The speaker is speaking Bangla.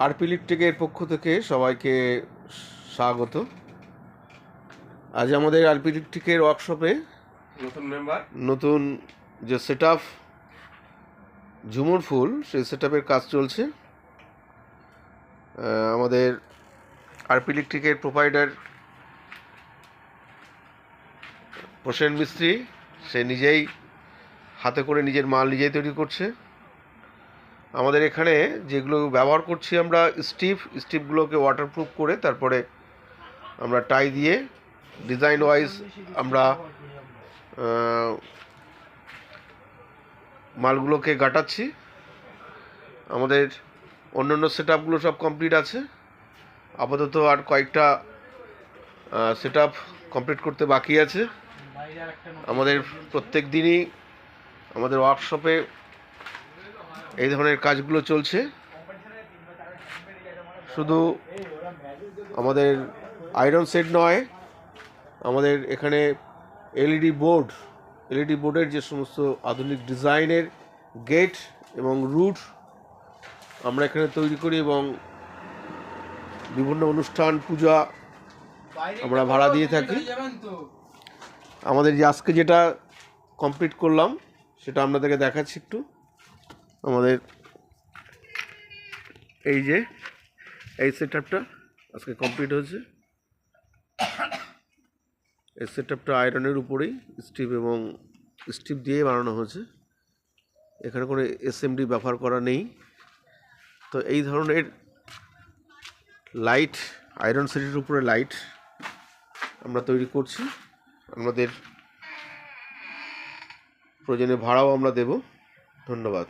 আরপি ইলেকট্রিকের পক্ষ থেকে সবাইকে স্বাগত। আজ আমাদের আরপি ইলেকট্রিকের ওয়ার্কশপে নতুন যে সেট আপ ঝুমুর ফুল, সেই সেট আপের কাজ চলছে। আমাদের আরপি ইলেকট্রিকের প্রোভাইডার প্রসেন মিস্ত্রি, সে নিজেই হাতে করে নিজের মাল নিজেই তৈরি করছে। আমাদের এখানে যেগুলো ব্যবহার করছি আমরা স্টিপগুলোকে ওয়াটারপ্রুফ করে তারপরে আমরা টাই দিয়ে ডিজাইন ওয়াইজ আমরা মালগুলোকে গাটাচ্ছি। আমাদের অন্যান্য সেট আপগুলো সব কমপ্লিট আছে, আপাতত আর কয়েকটা সেট আপ কমপ্লিট করতে বাকি আছে। আমাদের প্রত্যেক দিনই আমাদের ওয়ার্কশপে এই ধরনের কাজগুলো চলছে। শুধু আমাদের আয়রন সেট নয়, আমাদের এখানে এলইডি বোর্ডের যে সমস্ত আধুনিক ডিজাইনের গেট এবং রুট আমরা এখানে তৈরি করি, এবং বিভিন্ন অনুষ্ঠান পূজা আমরা ভাড়া দিয়ে থাকি। আমাদের যে আজকে যেটা কমপ্লিট করলাম সেটা আপনাদেরকে দেখাচ্ছি একটু। আমাদের এই সেট আপটা আজকে কমপ্লিট হয়েছে। এই সেট আপটা আয়রনের উপরেই স্টিপ দিয়ে বানানো হয়েছে, এখানে কোনো এসএমডি ব্যবহার করা নেই। তো এই ধরনের লাইট, আয়রন সেটের উপরে লাইট আমরা তৈরি করছি। আমাদের প্রয়োজনে ভাড়াও আমরা দেব। ধন্যবাদ।